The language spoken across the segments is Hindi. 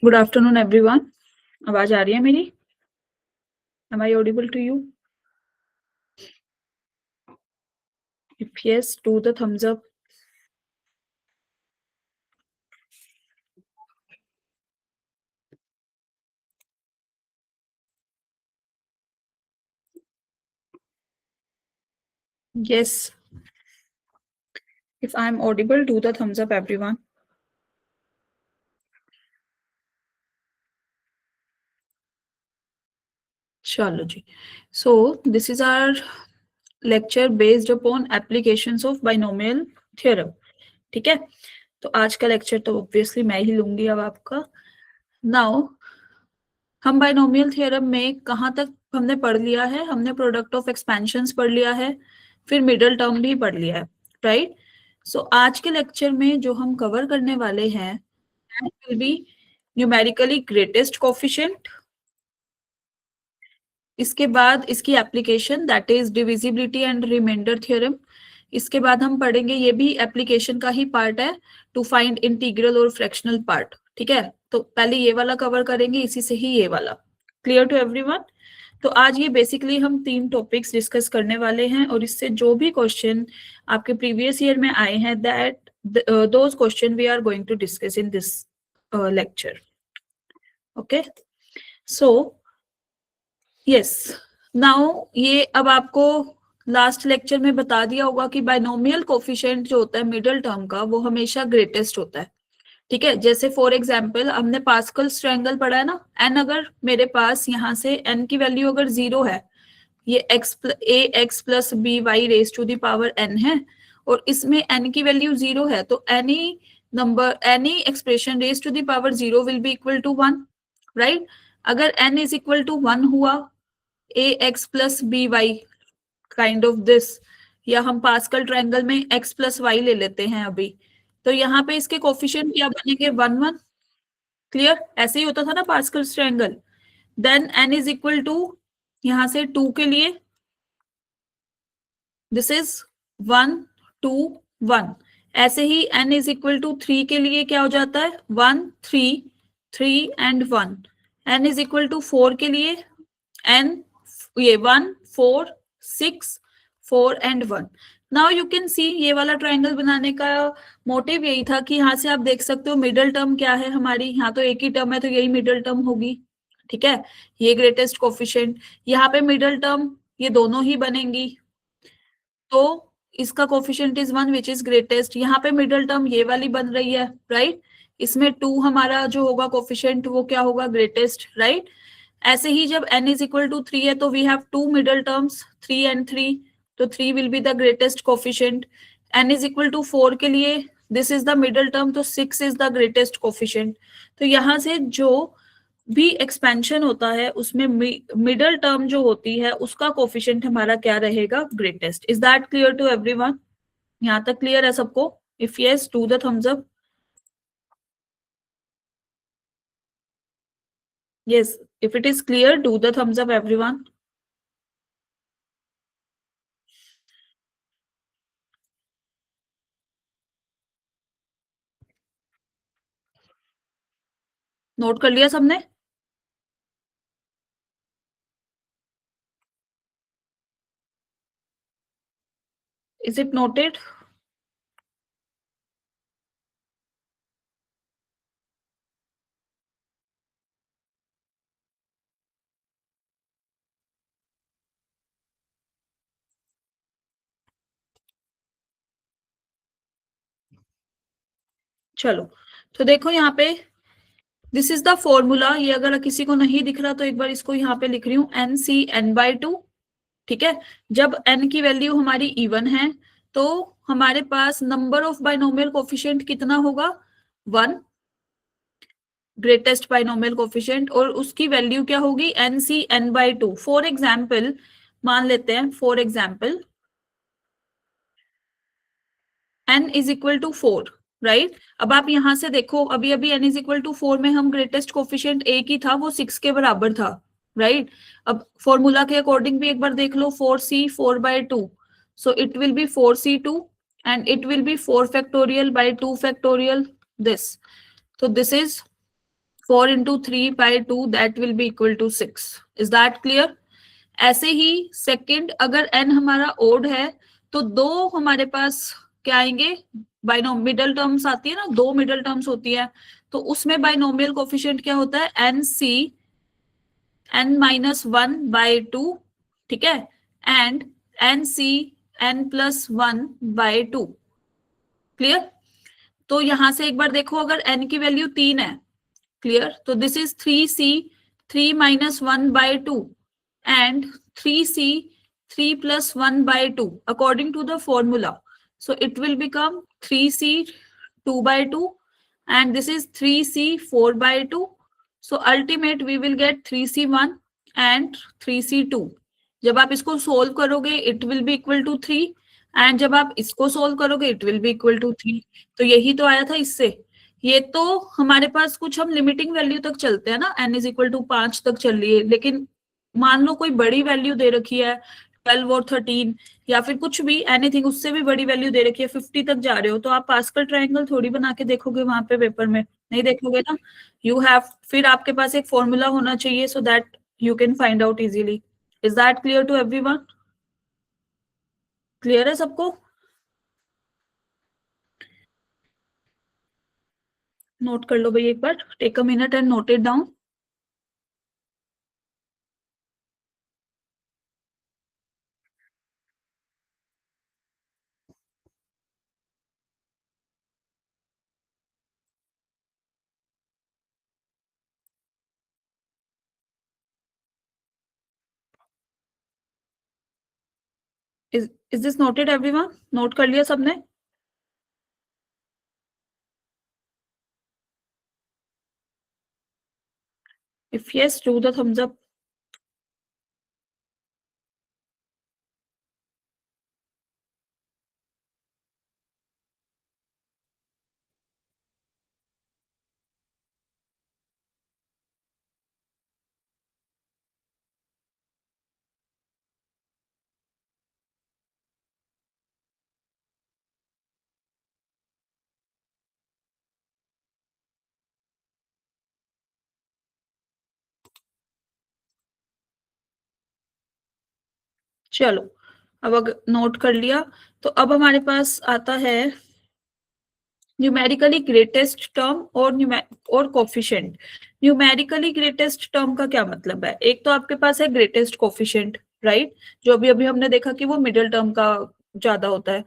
Good afternoon everyone. आवाज आ रही है मेरी? Am I audible to you? If yes, do the thumbs up. Yes, if I am audible, do the thumbs up everyone. चलो जी। So this is our lecture based upon applications of binomial theorem. ठीक है, तो आज का लेक्चर तो ऑब्वियसली मैं ही लूंगी अब आपका। नाउ हम बाइनोमियल थ्योरम में कहाँ तक हमने पढ़ लिया है? हमने प्रोडक्ट ऑफ एक्सपेंशंस पढ़ लिया है, फिर मिडिल टर्म भी पढ़ लिया है, राइट? सो आज के लेक्चर में जो हम कवर करने वाले हैं will be numerically greatest coefficient. इसके बाद इसकी application that is divisibility and remainder theorem. इसके बाद हम पढ़ेंगे, ये भी एप्लीकेशन का ही पार्ट है, टू फाइंड इंटीग्रल और फ्रैक्शनल पार्ट। ठीक है, तो पहले ये वाला कवर करेंगे, इसी से ही ये वाला। Clear to everyone? तो आज ये बेसिकली हम 3 टॉपिक्स डिस्कस करने वाले हैं, और इससे जो भी क्वेश्चन आपके प्रीवियस ईयर में आए हैं that those question we are going to discuss in this lecture. Okay, so yes, now ये अब आपको लास्ट लेक्चर में बता दिया होगा कि बाइनोमियल कोफिशिएंट जो होता है मिडिल टर्म का, वो हमेशा ग्रेटेस्ट होता है। ठीक है, जैसे फॉर एग्जांपल हमने पास्कल्स ट्रायंगल पढ़ा है ना। एन अगर मेरे पास यहाँ से एन की वैल्यू अगर 0 है, ये x plus b y raise to the power n है, और इसमें एन की वैल्यू 0 है, तो any number, any expression raise to the power 0 will be equal to 1, right? अगर एन इज इक्वल टू 1 हुआ, a x plus b y kind of this, या हम पास्कल ट्रायंगल में एक्स प्लस वाई ले लेते हैं अभी, तो यहाँ पे इसके कोफिशिएंट क्या बनेंगे? 1 1। क्लियर? ऐसे ही होता था ना Pascal triangle. Then n is equal to, यहां से 2 के लिए दिस इज 1 2 1। ऐसे ही n इज इक्वल टू 3 के लिए क्या हो जाता है? 1 3 3 and 1। n is equal to 4 के लिए n, ये 1 4 6 4 and 1। Now you can see, ये वाला ट्राइंगल बनाने का मोटिव यही था कि यहाँ से आप देख सकते हो मिडिल टर्म क्या है हमारी। यहाँ तो एक ही टर्म है, तो यही मिडिल टर्म होगी। ठीक है, ये ग्रेटेस्ट कोफिशिएंट, यहाँ पे मिडिल टर्म ये दोनों ही बनेंगी, तो इसका coefficient is 1 which is greatest. यहाँ पे मिडिल टर्म ये वाली बन रही है, राइट? इसमें 2 हमारा जो होगा कोफिशिएंट वो क्या होगा? Greatest, right? ऐसे ही जब n इज इक्वल टू 3 है, तो we have 2 middle terms 3 and 3, तो 3 will be the greatest coefficient. n is equal to 4 के लिए this is the middle term, तो 6 इज द ग्रेटेस्ट कोफिशिएंट। तो यहाँ से जो भी एक्सपेंशन होता है उसमें मिडिल टर्म जो होती है उसका कोफिशिएंट हमारा क्या रहेगा? Greatest. Is that clear to everyone? यहाँ तक क्लियर है सबको? If yes, do the thumbs up. Yes, if it is clear, do the thumbs up everyone. Note कर लिया सबने? Is it noted? चलो, तो देखो यहाँ पे दिस इज द फॉर्मूला। ये अगर किसी को नहीं दिख रहा तो एक बार इसको यहाँ पे लिख रही हूँ, एन सी एन बाई 2। ठीक है, जब n की वैल्यू हमारी इवन है तो हमारे पास नंबर ऑफ बाइनोमियल कोफिशिएंट कितना होगा? 1, ग्रेटेस्ट बाइनोमियल कोफिशिएंट, और उसकी वैल्यू क्या होगी? N C n by 2। For example मान लेते हैं, for example n is equal to 4, right? अब आप यहां से देखो, अभी अभी n इज इक्वल टू 4 में हम ग्रेटेस्ट कोफिशिएंट a की था, वो 6 के बराबर था, राइट? अब फॉर्मूला के अकॉर्डिंग भी एक बार देख लो, 4c 4 bye 2, so it will be 4c2 and it will be 4 factorial by 2 factorial this, so this is 4 into 3 by 2 that will be equal to 6. Is that clear? ऐसे ही सेकंड, अगर n हमारा ओड है तो दो हमारे पास क्या आएंगे, बाइनोम मिडल टर्म्स आती है ना, दो मिडल टर्म्स होती है, तो उसमें बाइनोमियल कोफिशिएंट क्या होता है, n C n minus one by two, ठीक है, and n C n plus one by two. Clear? तो यहां से एक बार देखो, अगर n की वैल्यू 3 है, क्लियर, तो this is 3c 3 minus one by two and 3c 3 plus one by two according to the formula. So it will become 3c 2 by 2 and this is 3c 4 by 2. So ultimate we will get 3c1 and 3c2. जब आप इसको सोल्व करोगे it will be equal to 3 and जब आप इसको सोल्व करोगे it will be equal to 3. तो यही तो आया था इससे. ये तो हमारे पास कुछ हम लिमिटिंग वैल्यू तक चलते हैं ना, n इज इक्वल टू 5 तक चल रही है, लेकिन मान लो कोई बड़ी वैल्यू दे रखी है 12 और 13 या फिर कुछ भी एनीथिंग, उससे भी बड़ी वैल्यू दे रखी है 50 तक जा रहे हो, तो आप पास्कल ट्रायंगल थोड़ी बना के देखोगे वहां पे पेपर में, नहीं देखोगे ना. यू हैव, फिर आपके पास एक फॉर्मूला होना चाहिए so that you can find out easily. Is that clear to everyone? Clear है सबको? नोट कर लो भाई एक बार, take a minute and note it down. Is this noted everyone? Note कर लिया सबने? If yes do the thumbs up. चलो, अब अगर नोट कर लिया तो अब हमारे पास आता है न्यूमेरिकली ग्रेटेस्ट टर्म और कोफिशिएंट. न्यूमेरिकली ग्रेटेस्ट टर्म का क्या मतलब है? एक तो आपके पास है ग्रेटेस्ट कोफिशिएंट, राइट, जो अभी अभी हमने देखा कि वो मिडिल टर्म का ज्यादा होता है.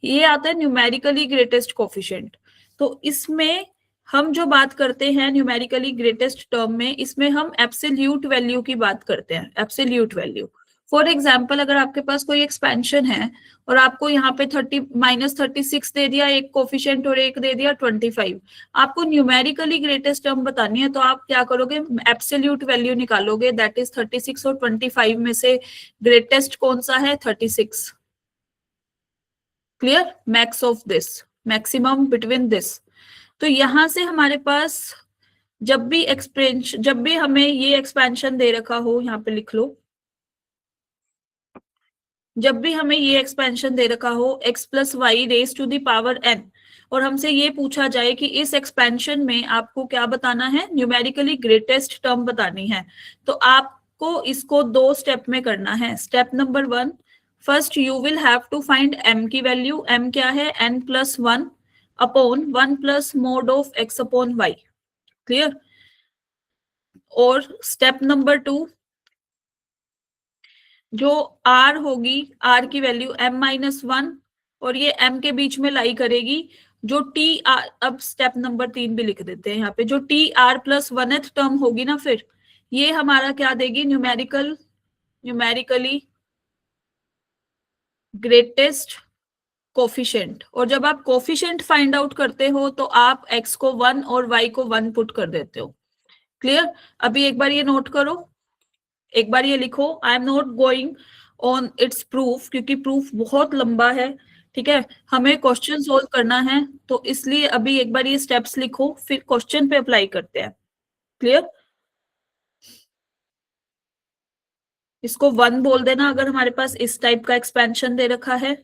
ये आता है न्यूमेरिकली ग्रेटेस्ट कोफिशिएंट. तो इसमें हम जो बात करते हैं न्यूमेरिकली ग्रेटेस्ट टर्म में, इसमें हम एब्सोल्यूट वैल्यू की बात करते हैं, एब्सोल्यूट वैल्यू. फॉर एग्जाम्पल, अगर आपके पास कोई एक्सपेंशन है और आपको यहाँ पे 30 माइनस 36 दे दिया एक कोफिशिएंट और एक दे दिया 25, आपको न्यूमेरिकली ग्रेटेस्ट टर्म बतानी है तो आप क्या करोगे, एब्सोल्यूट वैल्यू निकालोगे, दैट इज 36 और 25 में से ग्रेटेस्ट कौन सा है, 36. Clear? Max of this, maximum between this. तो यहां से हमारे पास जब भी हमें ये एक्सपेंशन दे रखा हो, यहाँ पे लिख लो, जब भी हमें ये एक्सपेंशन दे रखा हो x plus y raise to the power n, और हमसे ये पूछा जाए कि इस एक्सपेंशन में आपको क्या बताना है, न्यूमेरिकली ग्रेटेस्ट टर्म बतानी है, तो आपको इसको दो स्टेप में करना है. Step number 1, first you will have to find m की वैल्यू. m क्या है, n plus one upon 1 plus mod of x upon y. Clear? और स्टेप नंबर 2, जो r होगी, r की वैल्यू m माइनस वन, और ये m के बीच में लाई करेगी, जो t r, अब स्टेप नंबर 3 भी लिख देते हैं यहाँ पे, जो t r प्लस वनथ टर्म होगी ना, फिर ये हमारा क्या देगी, न्यूमेरिकली ग्रेटेस्ट कोफिशिएंट. और जब आप कोफिशिएंट फाइंड आउट करते हो तो आप x को 1 और y को 1 पुट कर देते हो. क्लियर? अभी एक बार ये नोट करो, एक बार ये लिखो. I am not going on it's proof, क्योंकि प्रूफ बहुत लंबा है, ठीक है, हमें क्वेश्चन सोल्व करना है, तो इसलिए अभी एक बार ये स्टेप्स लिखो, फिर क्वेश्चन पे अप्लाई करते हैं. क्लियर? इसको 1 बोल देना अगर हमारे पास इस टाइप का एक्सपेंशन दे रखा है,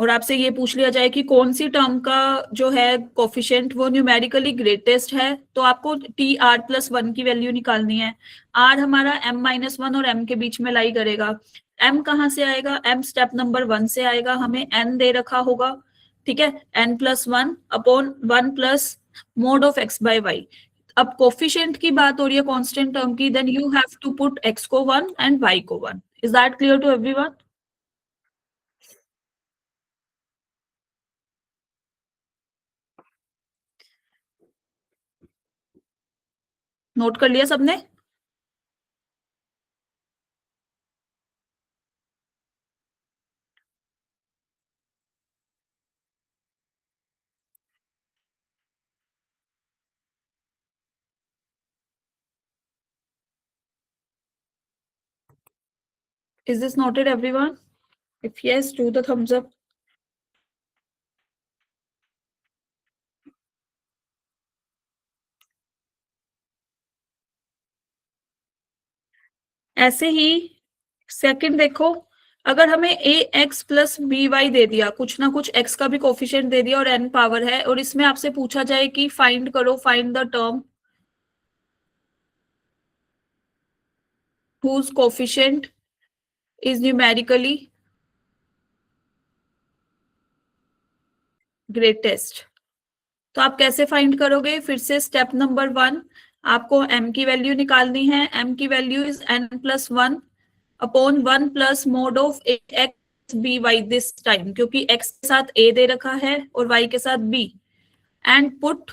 और आपसे ये पूछ लिया जाए कि कौन सी टर्म का जो है कोफिशिएंट वो न्यूमेरिकली ग्रेटेस्ट है, तो आपको टी आर प्लस वन की वैल्यू निकालनी है। आर हमारा एम माइनस वन और एम के बीच में लाई करेगा। एम कहाँ से आएगा? एम स्टेप नंबर वन से आएगा, हमें एन दे रखा होगा, ठीक है, n plus one upon one plus mod of x by y. अब कोफिशिएंट की बात हो रही है कांस्टेंट टर्म की, then you have to put x को वन एंड वाई को one. Is that clear to everyone? Note कर लिया सबने? Is this noted, everyone? If yes, do the thumbs up. ऐसे ही सेकंड देखो, अगर हमें a x plus b y दे दिया, कुछ ना कुछ एक्स का भी कोफिशिएंट दे दिया और एन पावर है, और इसमें आपसे पूछा जाए कि फाइंड करो, find the term whose coefficient is numerically greatest, तो आप कैसे फाइंड करोगे? फिर से स्टेप नंबर वन, आपको m की वैल्यू निकालनी है। m की value is n plus one upon one plus mod of x by y this time, क्योंकि x के साथ a दे रखा है और y के साथ b, एंड पुट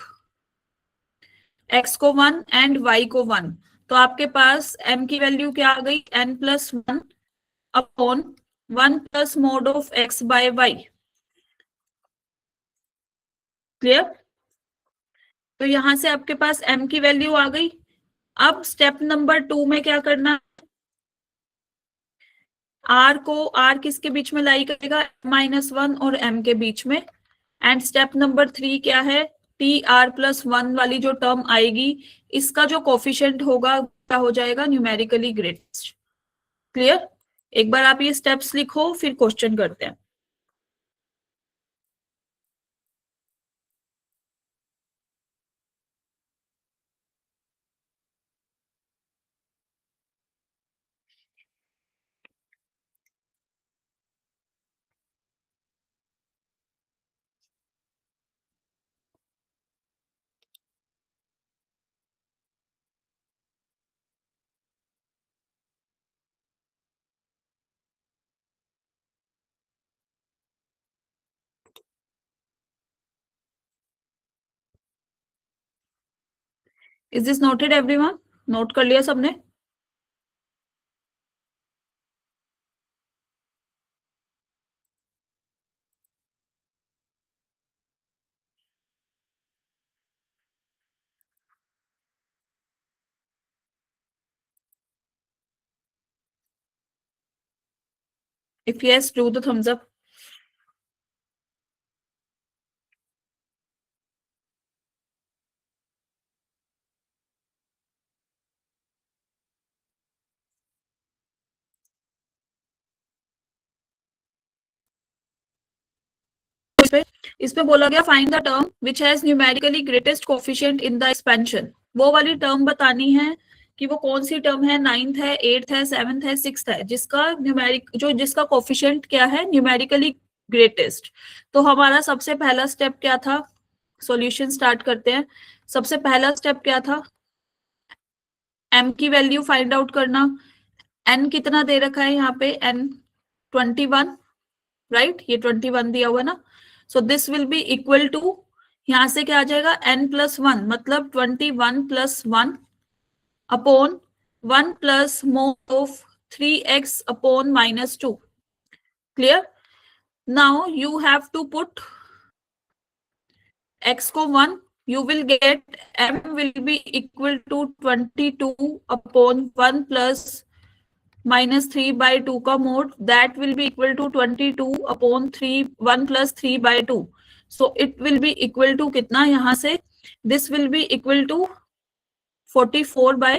x को वन एंड y को वन। तो आपके पास m की वैल्यू क्या आ गई? n plus one upon one plus mod of x by y. Clear? तो यहां से आपके पास m की वैल्यू आ गई। अब स्टेप नंबर टू में क्या करना? r को r किसके बीच में लाई करेगा? माइनस वन और m के बीच में। एंड स्टेप नंबर थ्री क्या है? टी आर प्लस वन वाली जो टर्म आएगी, इसका जो कोफिशिएंट होगा क्या हो जाएगा? Numerically greatest. क्लियर? एक बार आप ये स्टेप्स लिखो, फिर क्वेश्चन करते हैं। Is this noted everyone? Note कर लिया सबने? If yes, do the thumbs up. इस पे बोला गया find the term which has numerically greatest coefficient in the expansion. वो वाली टर्म बतानी है कि वो कौन सी टर्म है, नाइन्थ है, एट्थ है, सेवंथ है, सिक्स्थ है, जिसका न्यूमेरिक जो जिसका कोफिशिएंट क्या है? Numerically greatest. तो हमारा सबसे पहला स्टेप क्या था? सॉल्यूशन स्टार्ट करते हैं। सबसे पहला स्टेप क्या था? m की वैल्यू फाइंड आउट करना। n कितना दे रखा है यहाँ पे? n 21, right? ये 21 दिया हुआ है ना। So this will be equal to, यहां से क्या आ जाएगा? n प्लस वन, मतलब 21 plus one upon one plus mod of 3x upon minus two. Clear? Now you have to put x को one, you will get m will be equal to 22 upon 1 plus minus 3 by 2 का mode, that will be equal to 22 upon 3 1 plus 3 by 2. So it will be equal to कितना यहाँ से? This will be equal to 44 by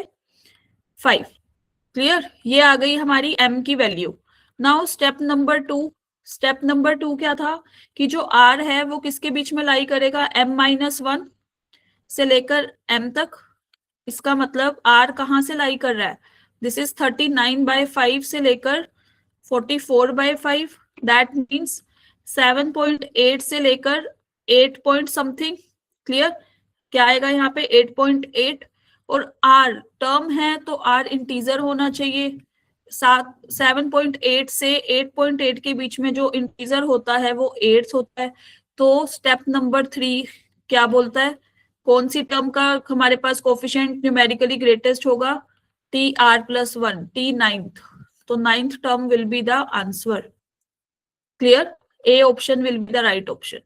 5. Clear? ये आ गई हमारी m की value. Now step number two, step number 2 क्या था कि जो r है वो किसके बीच में लाई करेगा, m-1 से लेकर m तक। इसका मतलब r कहां से लाई कर रहा है, दिस इज 39/5 से लेकर 44/5, दैट मीन्स 7.8 से लेकर 8 पॉइंट समथिंग। क्लियर, क्या आएगा यहाँ पे 8.8, और r टर्म है तो r इंटीजर होना चाहिए। 7.8 से 8.8 के बीच में जो इंटीजर होता है वो 8 होता है। तो स्टेप नंबर 3 क्या बोलता है, कौन सी टर्म का हमारे पास कोफिशिएंट न्यूमेरिकली ग्रेटेस्ट होगा, T are plus 1, T ninth. तो ninth term will be the answer. Clear, A option will be the right option.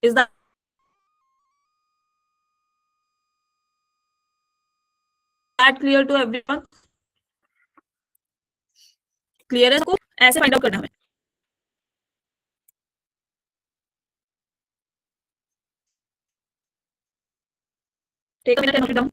Is that clear to everyone? Clear है इसको, ऐसे फाइंड आउट करना है। Take a minute and note it down.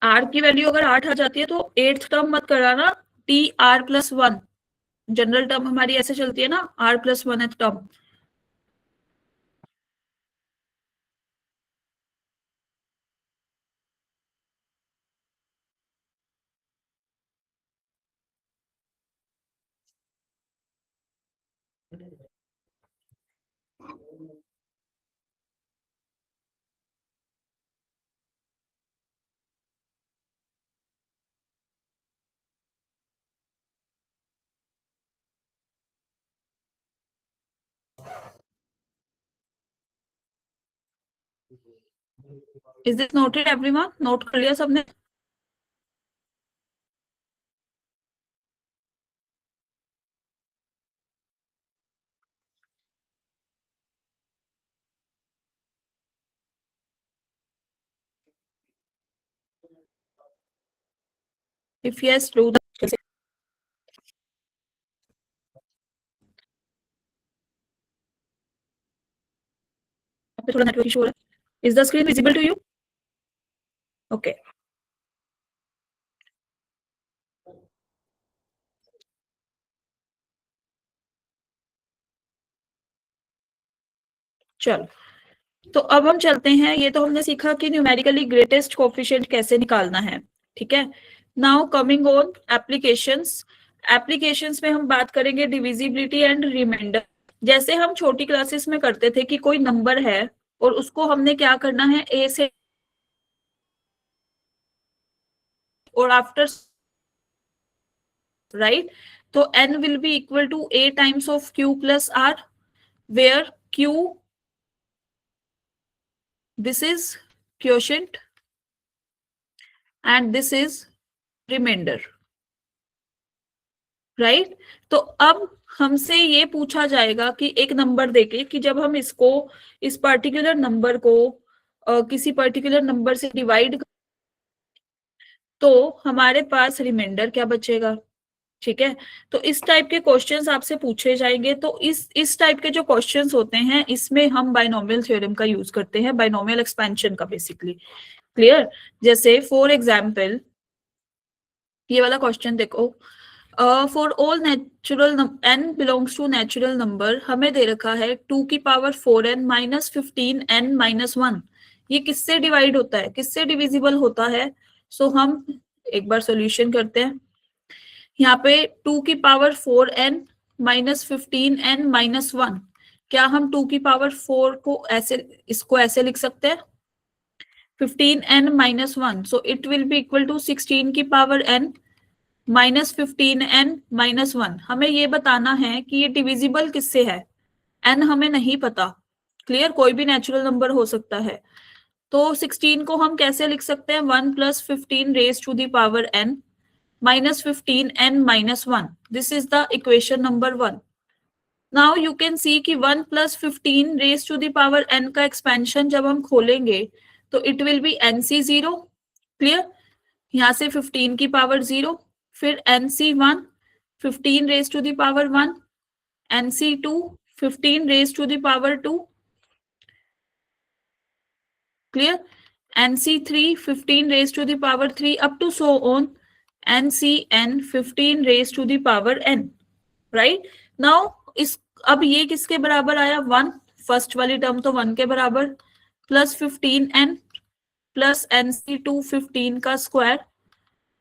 R की वैल्यू अगर 8 आ जाती है तो एट्थ टर्म मत कराना, T are plus 1, general term हमारी ऐसे चलती है ना, r plus 1 term. Is this noted everyone, note कर लिया सबने? इफ यस डू द, थोड़ा नेटवर्क इशू हो रहा है। Is the screen visible to you? Okay, चलो। तो अब हम चलते हैं, ये तो हमने सीखा कि न्यूमेरिकली ग्रेटेस्ट कोफिशिएंट कैसे निकालना है, ठीक है। Now coming on applications. Applications में हम बात करेंगे डिविजिबिलिटी एंड रिमाइंडर। जैसे हम छोटी क्लासेस में करते थे कि कोई नंबर है और उसको हमने क्या करना है, ए से, और आफ्टर, राइट, तो n will be equal to a times of q plus r, where q, this is quotient and this is remainder, right. तो अब हमसे ये पूछा जाएगा कि एक नंबर देके कि जब हम इसको, इस पर्टिकुलर नंबर को किसी पर्टिकुलर नंबर से डिवाइड, तो हमारे पास रिमाइंडर क्या बचेगा, ठीक है। तो इस टाइप के क्वेश्चंस आपसे पूछे जाएंगे। तो इस टाइप के जो क्वेश्चंस होते हैं इसमें हम बाइनोमियल थ्योरम का यूज करते हैं, बाइनोमियल एक्सपेंशन का बेसिकली। क्लियर, जैसे फॉर एग्जाम्पल ये वाला क्वेश्चन देखो, for all natural n belongs to natural number, हमें दे रखा है 2 की पावर 4n माइनस 15n-1। ये किससे डिवाइड होता है, किससे डिविजिबल होता है? सो हम एक बार सॉल्यूशन करते हैं। यहाँ पे 2 की पावर 4n माइनस 15n-1, क्या हम 2 की पावर 4 को ऐसे, इसको ऐसे लिख सकते हैं 15n-1, so it will be equal to 16 की पावर n माइनस 15n-1। हमें ये बताना है कि ये डिविजिबल किससे है, n हमें नहीं पता। क्लियर, कोई भी नेचुरल नंबर हो सकता है। तो 16 को हम कैसे लिख सकते हैं, 1 plus 15 raise to the power n minus 15n-1, this is the equation number 1। Now you can see कि 1 plus 15 raise to the power n का एक्सपेंशन जब हम खोलेंगे तो it will B nc0। Clear, यहाँ से 15 की पावर 0, फिर nc1 15 raise to the power 1, nc2 15 raise to the power 2, Clear? NC3 15 raised to the power 3 up to so on NCN 15 raised to the power n. Right? Now इस अब ये किसके बराबर आया? 1. फर्स्ट वाली टर्म तो 1 के बराबर, प्लस 15n प्लस NC2 15 का square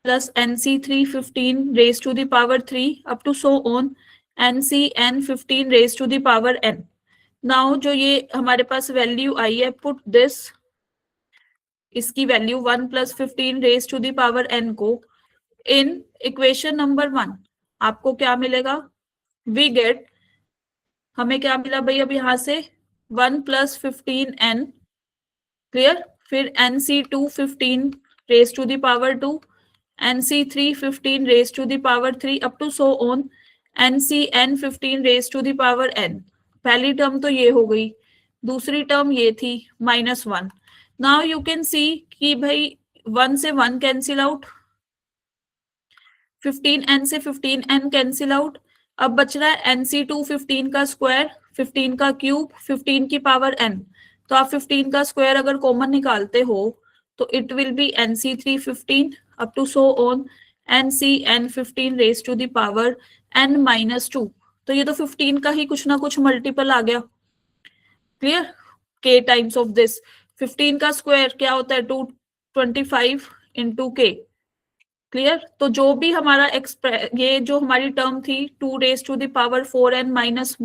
plus NC3 15 raise to the power 3 up to so on NCN 15 raise to the power n. Now जो ये हमारे पास वैल्यू आई है, पुट दिस, इसकी value 1 plus 15 raise to the power n को इन इक्वेशन नंबर 1, आपको क्या मिलेगा? वी गेट, हमें क्या मिला भाई अब यहां से? 1 प्लस 15n, क्लियर? फिर NC2 15 raise to the power 2, NC3 15 raise to the power 3 up to so on NCN 15 raise to the power n. पहली टर्म तो ये हो गई, दूसरी टर्म ये थी -1. नाउ यू कैन सी कि भाई 1 से 1 कैंसिल आउट, 15n से 15n कैंसिल आउट. अब बच रहा है NC2 15 का स्क्वायर, 15 का क्यूब, 15 की पावर n. तो आप 15 का स्क्वायर अगर कॉमन निकालते हो तो it will be NC3 15 up to so on NCN 15 raise to the power n-2. तो ये तो 15 का ही कुछ ना कुछ मल्टीपल आ गया. Clear? k times of this. 15 का स्क्वायर क्या होता है? 225 इंटू k. क्लियर? तो जो भी हमारा ये जो हमारी टर्म थी 2 raise to the power 4n minus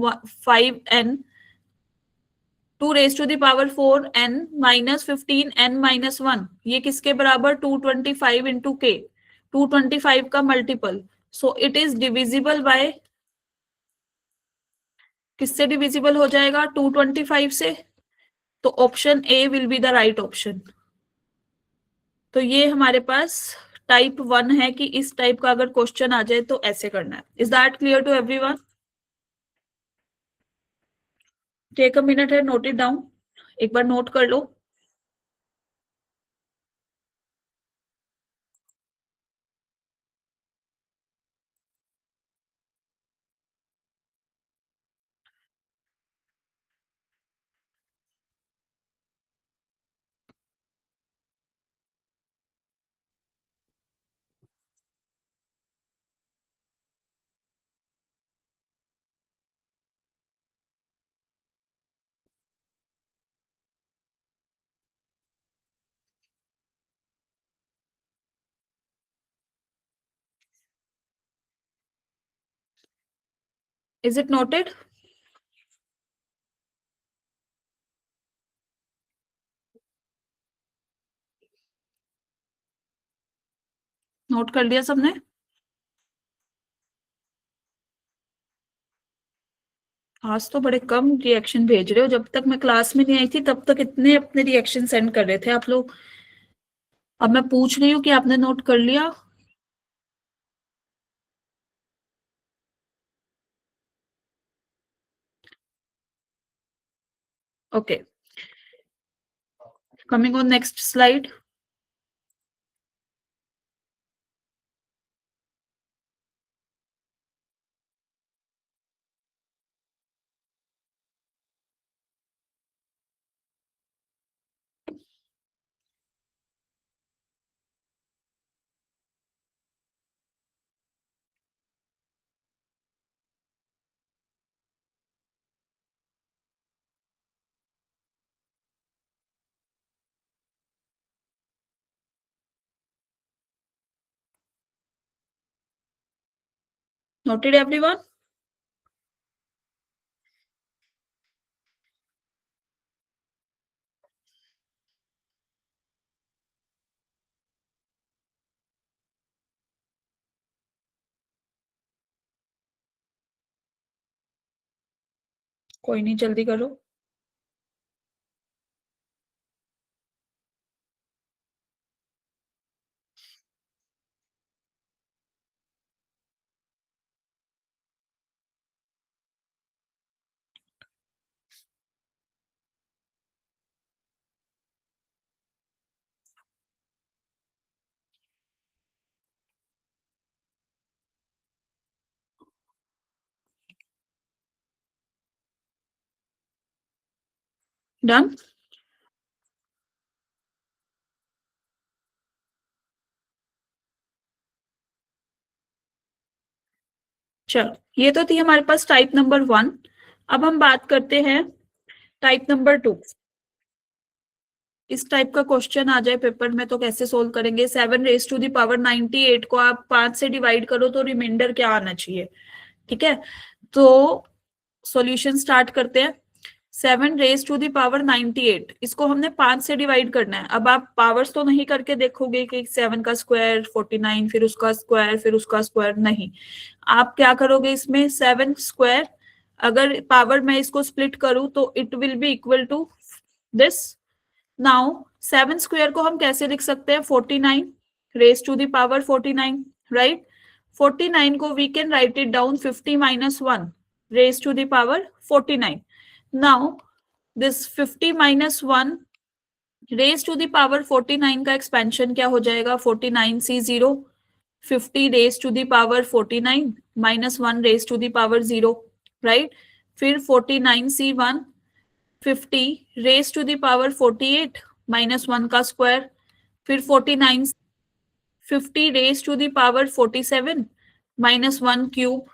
5n, 2 raise to the power 4n minus 15n minus 1, ये किसके बराबर? 225 इंटू के, 225 का multiple. So it is divisible by, किससे डिविजिबल हो जाएगा? 225 से. तो option A will be the right option. तो ये हमारे पास टाइप 1 है कि इस टाइप का अगर क्वेश्चन आ जाए तो ऐसे करना है. Is that clear to everyone? Take a minute है, नोट इट डाउन, एक बार नोट कर लो. Is it noted? नोट कर लिया सबने? आज तो बड़े कम रिएक्शन भेज रहे हो. जब तक मैं क्लास में नहीं आई थी तब तक इतने अपने रिएक्शन सेंड कर रहे थे आप लोग. अब मैं पूछ रही हूँ कि आपने नोट कर लिया? Okay, coming on next slide. Noted everyone? कोई नहीं, जल्दी करो. डन? चलो, ये तो थी हमारे पास टाइप नंबर 1। अब हम बात करते हैं टाइप नंबर 2। इस टाइप का क्वेश्चन आ जाए पेपर में तो कैसे सोल्व करेंगे? 7 raised to the power 98 को आप 5 से डिवाइड करो तो रिमाइंडर क्या आना चाहिए? ठीक है, तो सॉल्यूशन स्टार्ट करते हैं। 7 raised to the power 98, इसको हमने 5 से डिवाइड करना है। अब आप पावर्स तो नहीं करके देखोगे कि 7 का स्क्वायर 49, फिर उसका स्क्वायर, फिर उसका स्क्वायर, नहीं। आप क्या करोगे इसमें? 7 स्क्वायर, अगर पावर मैं इसको स्प्लिट करूं तो it will be equal to this. Now 7 square को हम कैसे लिख सकते हैं? 49 raise to the power 49, right? 49 को we can write it down 50 minus 1 raise to the power 49। Now this 50 minus 1 raise to the power 49 का एक्सपेंशन क्या हो जाएगा? 49c0, 50 raise to the power 49 minus 1 raise to the power 0, right? फिर 49c1, 50 raise to the power 48 minus 1 का स्क्वायर, फिर 49, 50 raise to the power 47 minus 1 cube.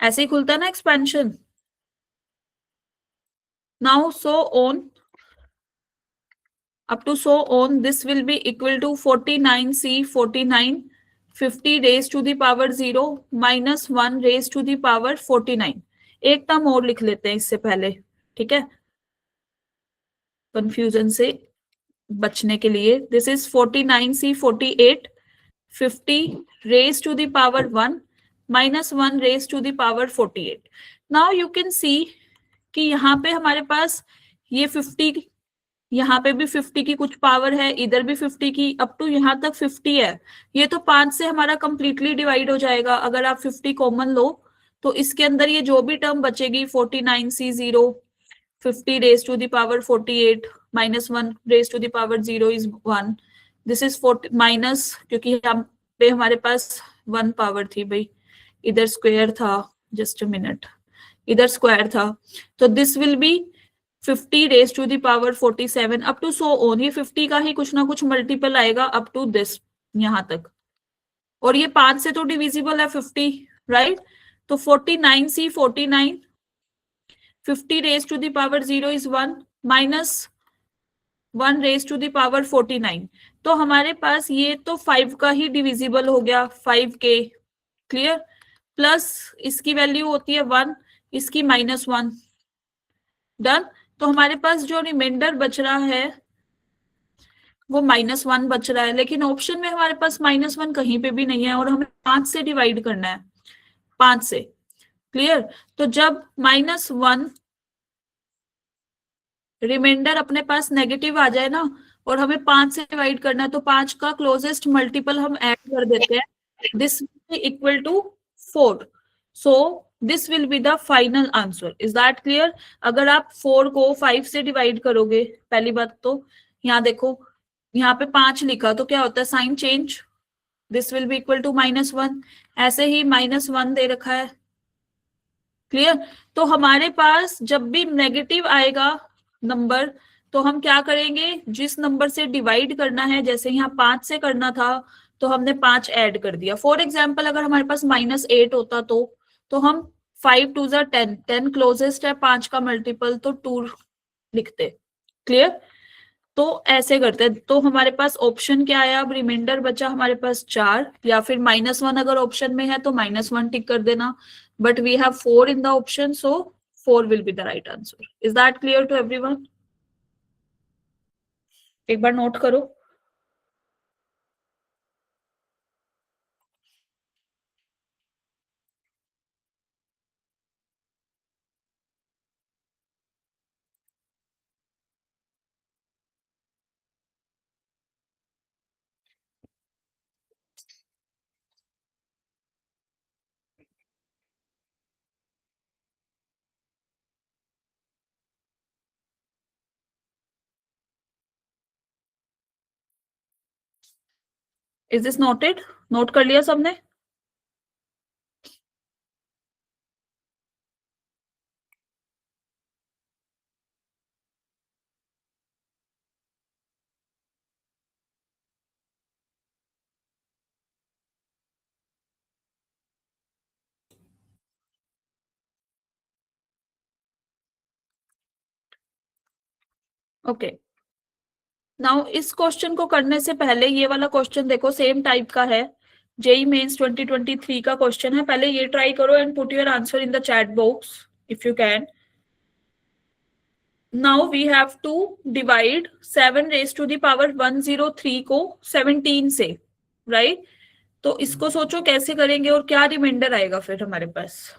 ऐसे ही खुलता है ना expansion. Now so on up to so on, this will be equal to 49c 49, 50 raised to the power 0 minus 1 raised to the power 49। एक टर्म और लिख लेते हैं इससे पहले, ठीक है, कंफ्यूजन से बचने के लिए। This is 49c 48, 50 raised to the power 1 minus 1 raised to the power 48। Now you can see कि यहाँ पे हमारे पास ये 50, यहाँ पे भी 50 की कुछ पावर है, इधर भी 50 की, अप टू यहाँ तक 50 है। ये तो 5 से हमारा कंप्लीटली डिवाइड हो जाएगा अगर आप 50 कॉमन लो। तो इसके अंदर ये जो भी टर्म बचेगी 49c0, 50 raise to the power 48 minus 1 raise to the power 0 is 1। This is 40 minus, क्योंकि यहाँ पे हमारे पास 1 पावर थी भाई, इधर स्क्वायर था, जस्ट अ मिनट, इधर स्क्वायर था। तो this will be 50 raise to the power 47 up to so on. ये 50 का ही कुछ ना कुछ मल्टीपल आएगा अप टू दिस, यहां तक। और ये 5 से तो डिविजिबल है 50, राइट? तो 49c 49, 50 raise to the power 0 is 1 minus 1 raise to the power 49। तो हमारे पास ये तो 5 का ही डिविजिबल हो गया, 5k, क्लियर? प्लस इसकी वैल्यू होती है 1, इसकी माइनस 1, डन। तो हमारे पास जो रिमाइंडर बच रहा है वो -1 बच रहा है, लेकिन ऑप्शन में हमारे पास -1 कहीं पे भी नहीं है और हमें 5 से डिवाइड करना है, 5 से, क्लियर? तो जब -1 रिमाइंडर अपने पास नेगेटिव आ जाए ना और हमें 5 से डिवाइड करना है, तो 5 का क्लोजेस्ट मल्टीपल हम ऐड कर देते हैं, this equal to 4। So this will be the final answer. Is that clear? अगर आप 4 को 5 से डिवाइड करोगे, पहली बात तो यहाँ देखो, यहाँ पे 5 लिखा तो क्या होता है? Sign change, this will be equal to -1। ऐसे ही -1 दे रखा है, क्लियर? तो हमारे पास जब भी नेगेटिव आएगा नंबर, तो हम क्या करेंगे? जिस नंबर से डिवाइड करना है, जैसे यहाँ 5 से करना था तो हमने 5 ऐड कर दिया। फॉर एग्जाम्पल अगर हमारे पास -8 होता तो हम 5 2 10, 10 क्लोजेस्ट है 5 का मल्टीपल, तो 2 लिखते, क्लियर? तो ऐसे करते हैं। तो हमारे पास ऑप्शन क्या आया? अब रिमाइंडर बचा हमारे पास 4, या फिर -1 अगर ऑप्शन में है तो -1 टिक कर देना, but we have 4 in the option, so 4 will be the right answer. Is that clear to everyone? एक बार नोट करो। Is this noted? नोट कर लिया सबने? ओके, नाउ इस क्वेश्चन को करने से पहले ये वाला क्वेश्चन देखो, सेम टाइप का है, जेई मेंस 2023 का क्वेश्चन है। पहले ये ट्राई करो and put your answer in the chat box if you can. Now we have to divide 7 raise to the power 103 को 17 से, राइट? तो इसको सोचो कैसे करेंगे और क्या रिमाइंडर आएगा फिर हमारे पास।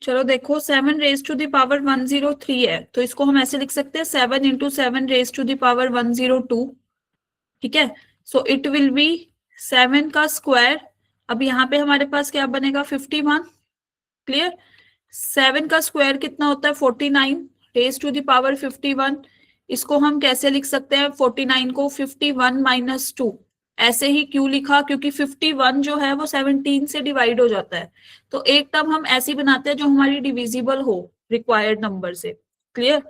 चलो देखो, 7 रेज टू द पावर 103 है, तो इसको हम ऐसे लिख सकते हैं 7 into 7 raise to the power 102। ठीक है, सो इट विल बी 7 का स्क्वायर। अब यहाँ पे हमारे पास क्या बनेगा, 51। क्लियर? 7 का स्क्वायर कितना होता है, 49 रेज टू द पावर 51। इसको हम कैसे लिख सकते हैं, 49 को 51 माइनस 2। ऐसे ही क्यों लिखा, क्योंकि 51 जो है वो 17 से डिवाइड हो जाता है। तो एक टर्म हम ऐसी बनाते हैं जो हमारी डिविजिबल हो रिक्वायर्ड नंबर से। क्लियर?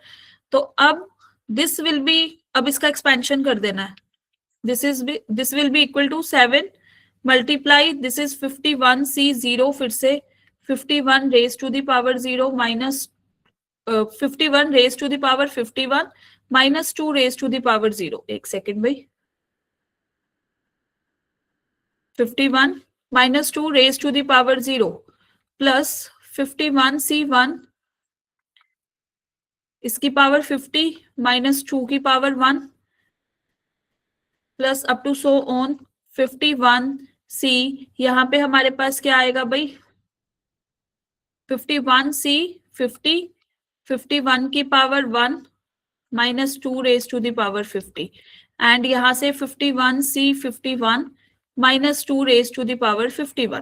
तो अब दिस विल बी, अब इसका एक्सपेंशन कर देना है। This will be equal to 7 multiply this is 51c 0, फिर से 51 raise to the power 0 minus 51 raise to the power 51 minus 2 raise to the power 0। एक सेकेंड भाई, 51 minus 2 raise to the power 0 plus 51c1 इसकी पावर 50 माइनस 2 की power 1 plus up to so on 51c। यहाँ पे हमारे पास क्या आएगा भाई, 51c 50, 51 की power 1 minus 2 raise to the power 50, and यहां से 51c 51 minus 2 raise to the power 51।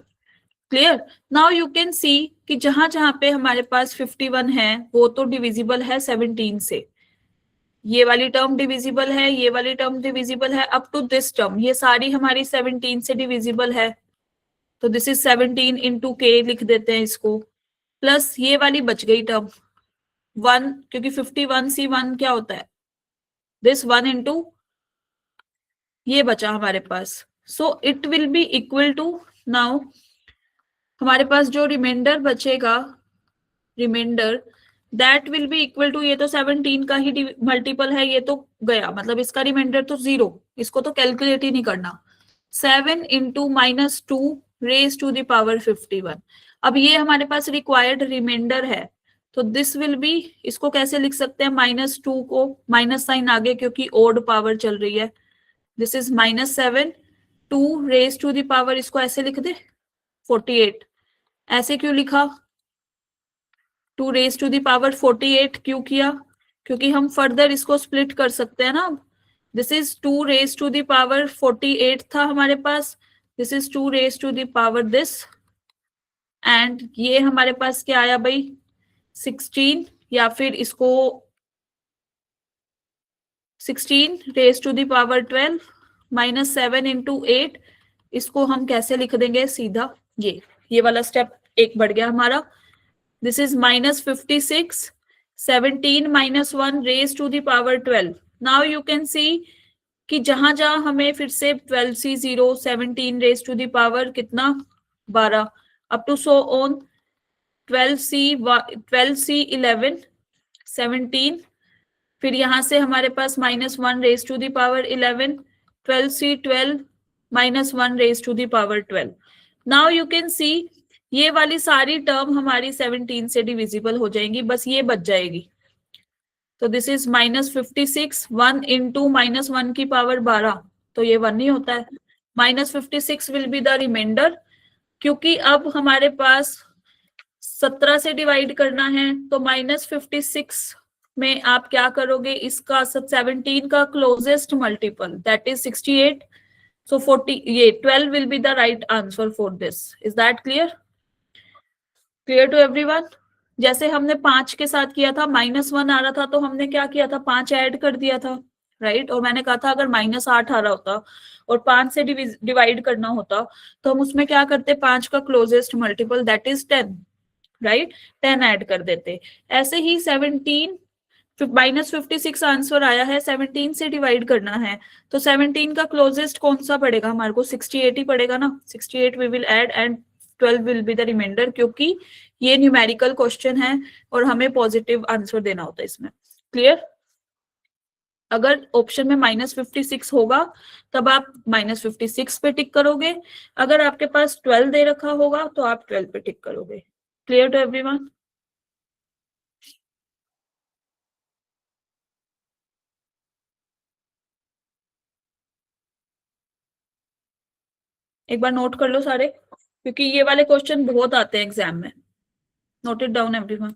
Clear? Now you can see कि जहां जहां पे हमारे पास 51 है वो तो डिविजिबल है 17 से। ये वाली टर्म डिविजिबल है, ये वाली टर्म डिविजिबल है, अप टू दिस टर्म ये सारी हमारी 17 से डिविजिबल है। तो दिस इज 17 इंटू के लिख देते हैं इसको, प्लस ये वाली बच गई टर्म 1, क्योंकि 51c1 क्या होता है, दिस 1 इंटू ये बचा हमारे पास। So it will be equal to, now हमारे पास जो रिमाइंडर बचेगा, remainder that will be equal to, ये तो 17 का ही मल्टीपल है, ये तो गया, मतलब इसका रिमाइंडर तो 0, इसको तो कैलकुलेट ही नहीं करना। 7 into minus 2 raise to the power 51। अब ये हमारे पास रिक्वायर्ड रिमाइंडर है, तो दिस विल बी, इसको कैसे लिख सकते हैं, माइनस 2 को माइनस साइन आगे क्योंकि ओड पावर चल रही है, this is minus 7, 2 raise to the power, इसको ऐसे लिख दे 48। ऐसे क्यों लिखा, 2 रेज टू द पावर 48 क्यों किया, क्योंकि हम फर्दर इसको स्प्लिट कर सकते हैं ना। This is 2 raise to the power 48 था हमारे पास, this is 2 raise to the power this, and ये हमारे पास क्या आया भाई 16, या फिर इसको 16 raise to the power 12 minus 7 into 8। इसको हम कैसे लिख देंगे सीधा, ये वाला स्टेप एक बढ़ गया हमारा। This is minus 56, 17 minus 1 raise to the power 12। Now you can see कि जहां जहां हमें फिर से 12c0 17 raise to the power कितना 12 up to so on 12c11 17, फिर यहां से हमारे पास minus 1 raise to the power 11, 12c12 minus 1 raise to the power 12। Now you can see ये वाली सारी टर्म हमारी 17 से डिविजिबल हो जाएंगी, बस ये बच जाएगी। तो this is minus 56, 1 into minus 1 की पावर 12, तो ये 1 ही होता है। Minus 56 will be the remainder, क्योंकि अब हमारे पास 17 से डिवाइड करना है, तो माइनस 56 में आप क्या करोगे, इसका 17 का closest multiple that is 68, so 40, ये 12 will be the right answer for this. Is that clear? Clear to everyone? जैसे हमने 5 के साथ किया था, -1 आ रहा था तो हमने क्या किया था, 5 ऐड कर दिया था, राइट। और मैंने कहा था अगर -8 आ रहा होता और 5 से डिवाइड करना होता तो हम उसमें क्या करते, 5 का closest multiple that is 10, right, 10 add कर देते। ऐसे ही 17 -56 आंसर आया है, 17 से डिवाइड करना है तो 17 का क्लोजेस्ट कौन सा पड़ेगा हमारे को, 68 ही पड़ेगा ना। 68 we will add and 12 will be the remainder, क्योंकि ये न्यूमेरिकल क्वेश्चन है और हमें पॉजिटिव आंसर देना होता है इसमें। क्लियर। अगर ऑप्शन में -56 होगा तब आप -56 पे टिक करोगे, अगर आपके पास 12 दे रखा होगा तो आप 12 पे टिक करोगे। Clear to everyone. एक बार नोट कर लो सारे, क्योंकि ये वाले क्वेश्चन बहुत आते हैं एग्जाम में। Note it down everyone.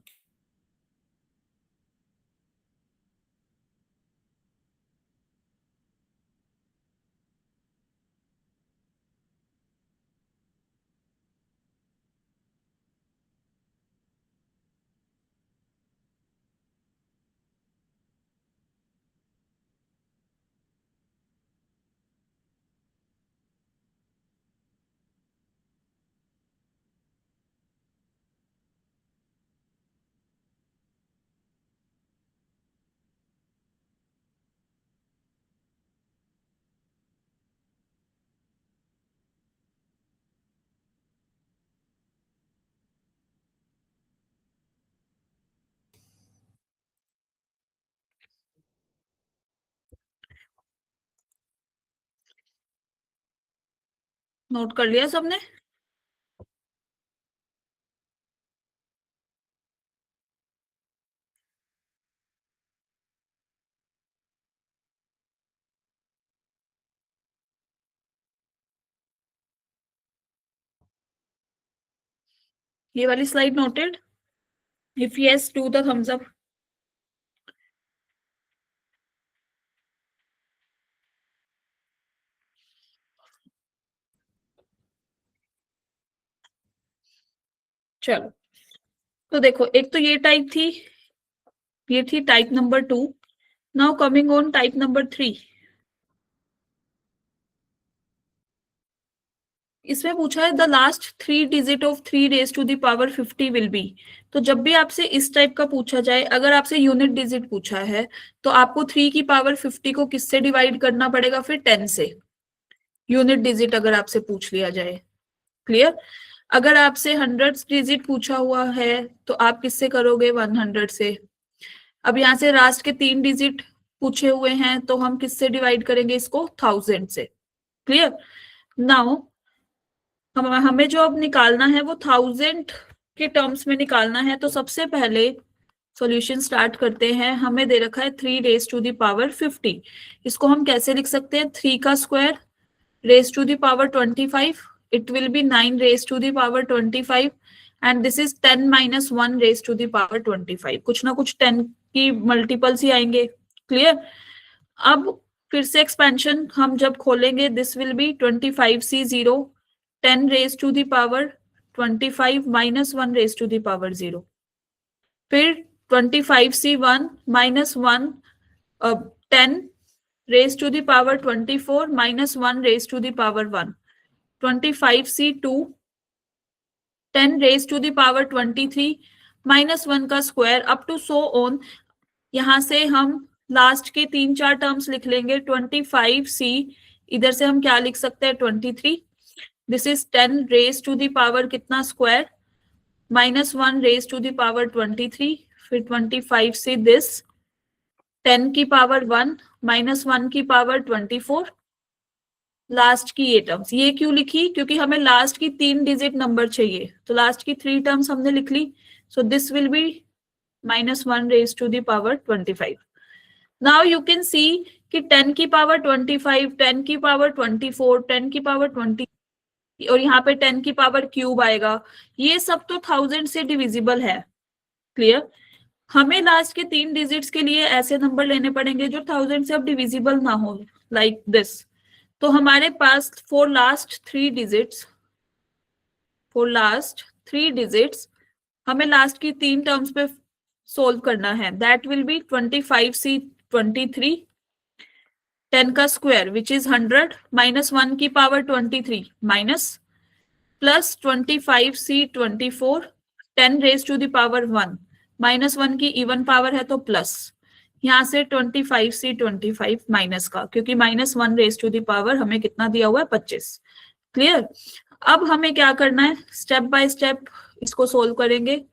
Note कर लिया सबने। ये वाली slide noted. If yes do the thumbs up. चलो, तो देखो एक तो ये टाइप थी, ये थी type number 2। Now coming on type number 3। इसमें पूछा है the last 3 digit of 3 raised to the power 50 will be. तो जब भी आपसे इस टाइप का पूछा जाए, अगर आपसे यूनिट डिजिट पूछा है तो आपको 3 की पावर 50 को किससे डिवाइड करना पड़ेगा, फिर 10 से। यूनिट डिजिट अगर आपसे पूछ लिया जाए। क्लियर। अगर आपसे 100 डिजिट पूछा हुआ है तो आप किससे करोगे, 100 से। अब यहाँ से लास्ट के 3 डिजिट पूछे हुए हैं तो हम किससे डिवाइड करेंगे इसको, 1000 से। क्लियर। नाउ हमें जो अब निकालना है वो 1000 के टर्म्स में निकालना है। तो सबसे पहले सॉल्यूशन स्टार्ट करते हैं। हमें दे रखा है 3 raised to the power 50। इसको हम कैसे लिख सकते हैं, 3 का square raised to the power 25, it will be 9 raised to the power 25 and this is 10 minus 1 raised to the power 25। कुछ ना कुछ 10 की मल्टीपल्स ही आएंगे। क्लियर। अब फिर से एक्सपेंशन हम जब खोलेंगे, this will B 25C0, 10 raised to the power 25 minus 1 raised to the power 0। फिर 25C1 minus 1 10 raised to the power 24 minus 1 raised to the power 1। 25C2 10 raised to the power 23 minus 1 का square up to so on. यहां से हम लास्ट के 3-4 टर्म्स लिख लेंगे। 25C इधर से हम क्या लिख सकते हैं, 23। This is 10 raised to the power कितना square minus 1 raised to the power 23। फिर 25 से दिस 10 की पावर 1 minus 1 की पावर 24। लास्ट की ये टर्म्स, ये क्यों लिखी, क्योंकि हमें लास्ट की 3 डिजिट नंबर चाहिए, तो लास्ट की 3 टर्म्स हमने लिख ली। So this will be -1 raised to the power 25। Now you can see कि 10 की पावर 25, 10 की पावर 24, 10 की पावर 20 और यहाँ पे 10 की पावर क्यूब आएगा। ये सब तो 1000 से डिविजिबल है। क्लियर। हमें लास्ट के 3 डिजिट्स के लिए ऐसे नंबर लेने पड़ेंगे जो 1000 से अब डिविजिबल ना हो, लाइक दिस। तो हमारे पास फॉर लास्ट 3 डिजिट्स हमें लास्ट की 3 टर्म्स पे सोल्व करना है। दैट विल बी 25C 23, 10 का स्क्वायर विच इज 100 माइनस 1 की power 23 minus plus 25c 24 10 raise to the power 1 minus 1 की इवन पावर है तो प्लस यहां से 25c 25 माइनस का, क्योंकि minus 1 raise to the power हमें कितना दिया हुआ है 25। क्लियर। अब हमें क्या करना है, स्टेप बाय स्टेप इसको सोल्व करेंगे।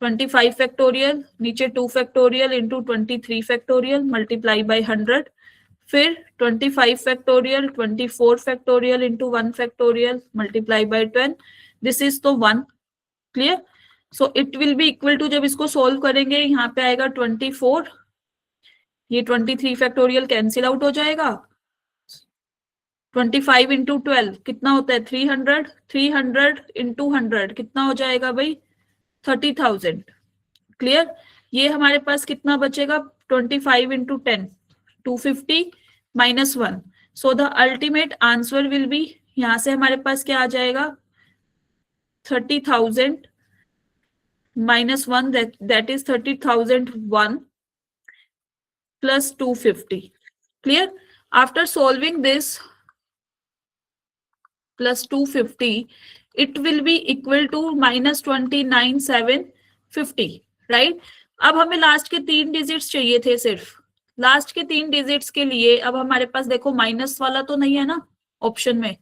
25 फैक्टोरियल नीचे 2 factorial into 23 factorial multiply by 100, फिर 25 factorial 24 factorial into 1 factorial multiply by 10, this is तो 1। Clear. So it will be equal to, जब इसको सोल्व करेंगे यहाँ पे आएगा 24, ये 23 फैक्टोरियल कैंसिल आउट हो जाएगा, 25 इंटू 12 कितना होता है 300, 300 इंटू 100 कितना हो जाएगा भाई 30,000। क्लियर। ये हमारे पास कितना बचेगा 25 into 10 250 minus 1, so the ultimate answer will be, यहां से हमारे पास क्या आ जाएगा 30,000 minus 1 that is 30,001 plus 250। Clear. After solving this plus 250 it will be equal to minus 29,750 right. अब हमें लास्ट के 3 डिजिट्स चाहिए थे, सिर्फ लास्ट के 3 डिजिट्स के लिए अब हमारे पास देखो माइनस वाला तो नहीं है ना ऑप्शन में,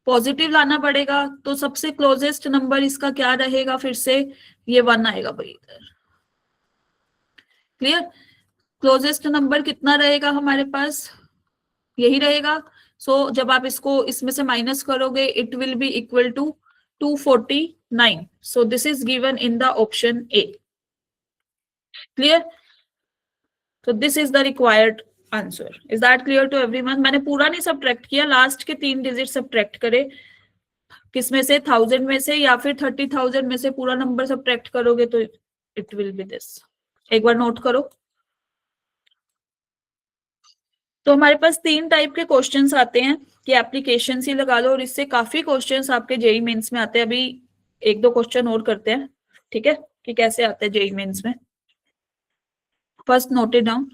पॉजिटिव लाना पड़ेगा, तो सबसे क्लोजेस्ट नंबर इसका क्या रहेगा, फिर से ये 1 आएगा भाई इधर। क्लियर। क्लोजेस्ट नंबर कितना रहेगा हमारे पास, यही रहेगा। सो जब आप इसको इसमें से माइनस करोगे it will be equal to 249, so this is given in the option A. Clear. तो this is the required answer. Is that clear to everyone. मैंने पूरा नहीं सब्ट्रैक्ट किया, लास्ट के 3 डिजिट सब्ट्रैक्ट करे, किसमें से 1000 में से या फिर 30,000 में से पूरा नंबर सब्ट्रैक्ट करोगे तो इट विल बी दिस। एक बार नोट करो। तो हमारे पास 3 टाइप के क्वेश्चंस आते हैं कि एप्लीकेशन ही लगा लो, और इससे काफी क्वेश्चंस आपके जेई मेंस में आते हैं। अभी 1-2 क्वेश्चन और करते हैं, ठीक है, कि कैसे आते हैं जेई मेंस में। First note it down.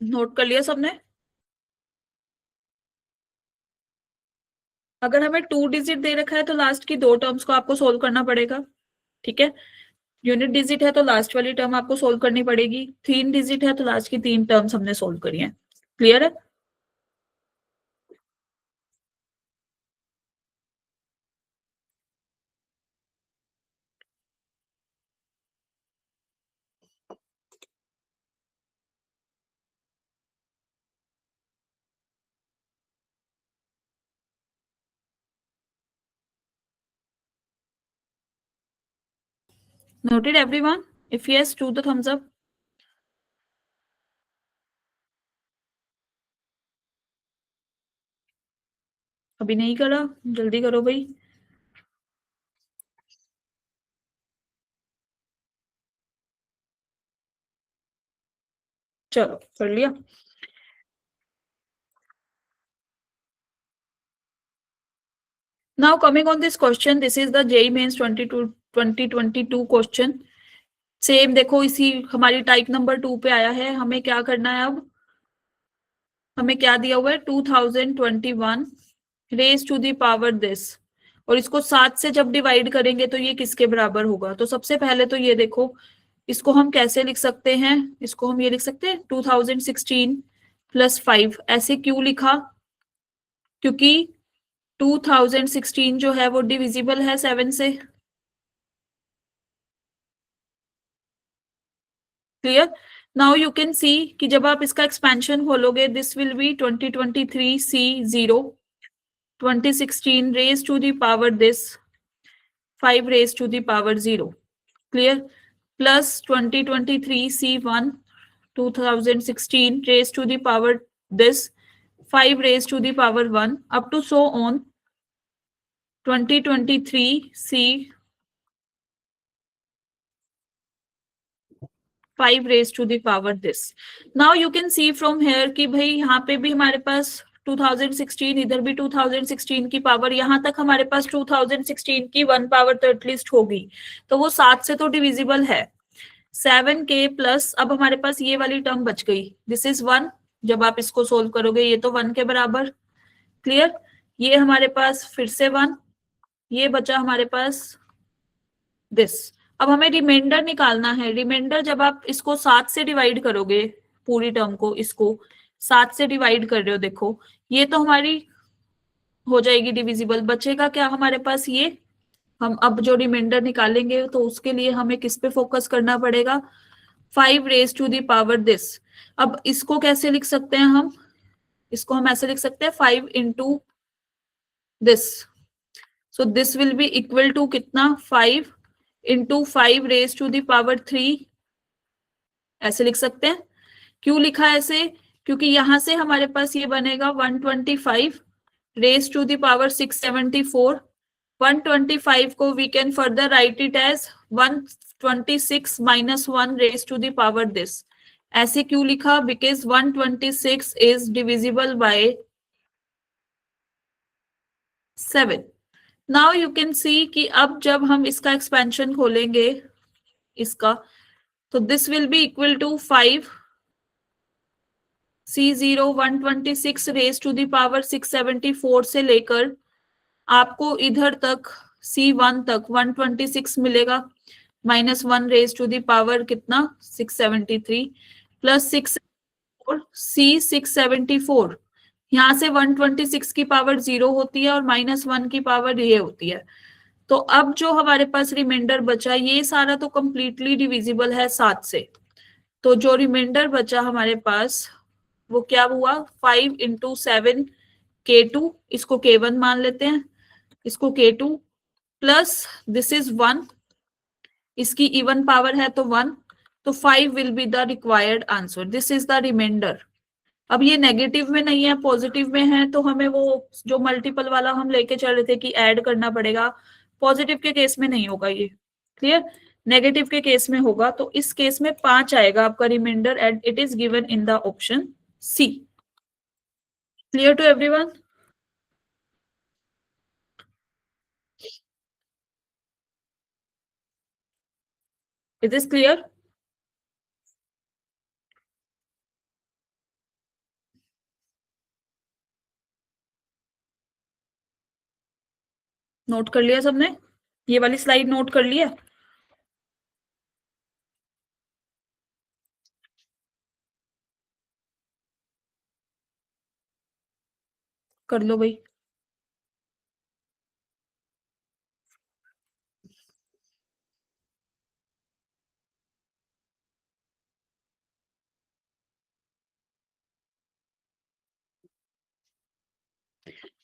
Note कर लिया सबने। अगर हमें 2 डिजिट दे रखा है तो लास्ट की 2 टर्म्स को आपको सोल्व करना पड़ेगा, ठीक है। यूनिट डिजिट है तो लास्ट वाली टर्म आपको सोल्व करनी पड़ेगी, 3 डिजिट है तो लास्ट की 3 टर्म्स हमने सोल्व करी है। क्लियर है। Noted everyone? If yes, do the thumbs up. अभी नहीं करा, जल्दी करो भाई। चलो कर लिया। Now coming on this question, this is the JEE Mains 2022 question. Same देखो इसी हमारी टाइप नंबर 2 पे आया है। हमें क्या करना है, अब हमें क्या दिया हुआ है 2021 raise to the power this, और इसको 7 से जब डिवाइड करेंगे तो ये किसके बराबर होगा। तो सबसे पहले तो ये देखो, इसको हम कैसे लिख सकते हैं, इसको हम ये लिख सकते हैं 2016 प्लस 5। ऐसे क्यों लिखा, क्योंकि 2016 जो है वो डिविजिबल है 7 से। Clear. Now you can see कि जब आप इसका एक्सपेंशन खोलोगे this will be 2023 C0 2016 raise to the power this 5 raised to the power 0. Clear. Plus 2023 C1 2016 raised to the power this, 5 raised to the power 1, up to so on. 2023 C 5 raised to the power this. Now you can see from here कि भाई यहाँ पे भी हमारे पास 2016, इधर भी 2016 की पावर, यहाँ तक हमारे पास 2016 की 1 पावर तो एटलीस्ट होगी, तो वो 7 से तो डिविजिबल है। 7k प्लस अब हमारे पास ये वाली टर्म बच गई, दिस इज 1। जब आप इसको सोल्व करोगे ये तो 1 के बराबर, क्लियर। ये हमारे पास फिर से 1, ये बचा हमारे पास दिस। अब हमें रिमाइंडर निकालना है। रिमाइंडर जब आप इसको 7 से डिवाइड करोगे, पूरी टर्म को इसको 7 से डिवाइड कर रहे हो, देखो ये तो हमारी हो जाएगी डिविजिबल। बचेगा क्या हमारे पास ये, हम अब जो रिमाइंडर निकालेंगे तो उसके लिए हमें किस पे फोकस करना पड़ेगा, 5 raise to the power this. अब इसको कैसे लिख सकते हैं हम, इसको हम ऐसे लिख सकते हैं 5 into this, so this will be equal to कितना, 5 into 5 raise to the power 3, ऐसे लिख सकते हैं। क्यों लिखा ऐसे, क्योंकि यहां से हमारे पास ये बनेगा 125 रेज टू द पावर 674। 125 को we can further write it as 126 minus 1 raise to the power this. ऐसे क्यों लिखा, because 126 is divisible by 7। Now you can see कि अब जब हम इसका एक्सपेंशन खोलेंगे इसका, तो this will be equal to 5 C0 126 raise to the power 674 से लेकर आपको इधर तक C1 तक 126 मिलेगा, minus 1 raise to the power कितना 673, प्लस 6 C674। यहाँ से 126 की पावर 0 होती है और माइनस 1 की पावर ये होती है। तो अब जो हमारे पास रिमाइंडर बचा, ये सारा तो कंप्लीटली डिविजिबल है 7 से, तो जो रिमाइंडर बचा हमारे पास वो क्या हुआ, 5 इंटू 7 K2, इसको K1 मान लेते हैं, इसको K2 प्लस दिस इज 1, इसकी इवन पावर है तो 1, तो 5 will be the required answer, this is the remainder. अब ये नेगेटिव में नहीं है, पॉजिटिव में है, तो हमें वो जो मल्टीपल वाला हम लेके चल रहे थे कि ऐड करना पड़ेगा, पॉजिटिव के केस में नहीं होगा ये, क्लियर। नेगेटिव के केस में होगा, तो इस केस में 5 आएगा आपका remainder and it is given in the option C. Clear to everyone? It is clear? Note कर लिया सबने, ये वाली स्लाइड नोट कर लिया? कर लो भाई।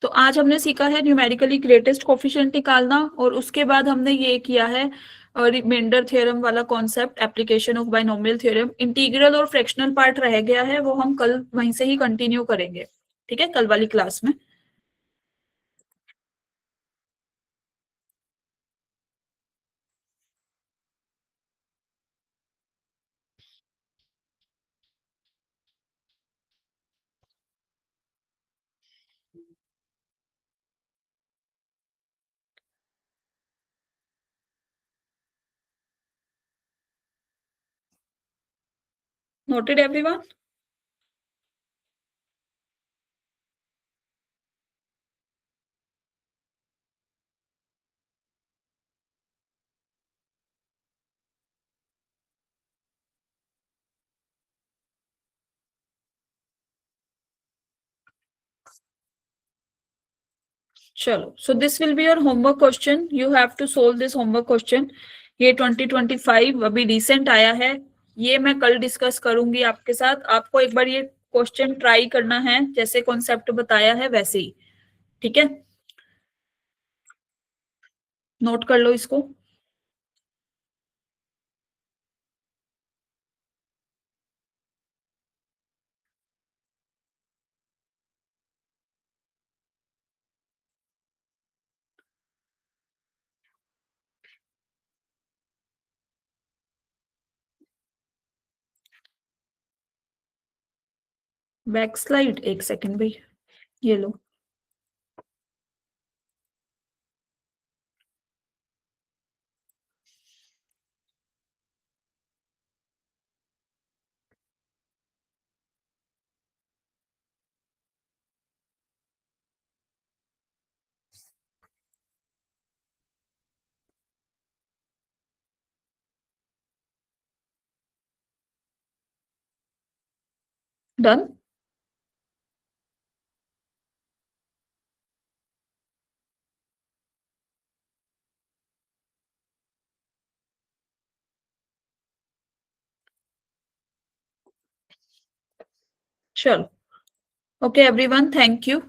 तो आज हमने सीखा है न्यूमेरिकली ग्रेटेस्ट कोफिशिएंट निकालना, और उसके बाद हमने ये किया है रिमाइंडर थ्योरम वाला concept, application of binomial theorem. Integral और फ्रैक्शनल पार्ट रह गया है, वो हम कल वहीं से ही कंटिन्यू करेंगे, ठीक है, कल वाली क्लास में। Noted everyone? चलो, so this will be your homework question, you have to solve this homework question. ये 2025 अभी रिसेंट आया है, ये मैं कल डिस्कस करूंगी आपके साथ। आपको एक बार ये क्वेश्चन ट्राई करना है, जैसे कॉन्सेप्ट बताया है वैसे ही, ठीक है। नोट कर लो इसको। बैक स्लाइड, एक सेकंड भाई, ये लो। डन। चलो, ओके एवरीवन, थैंक यू।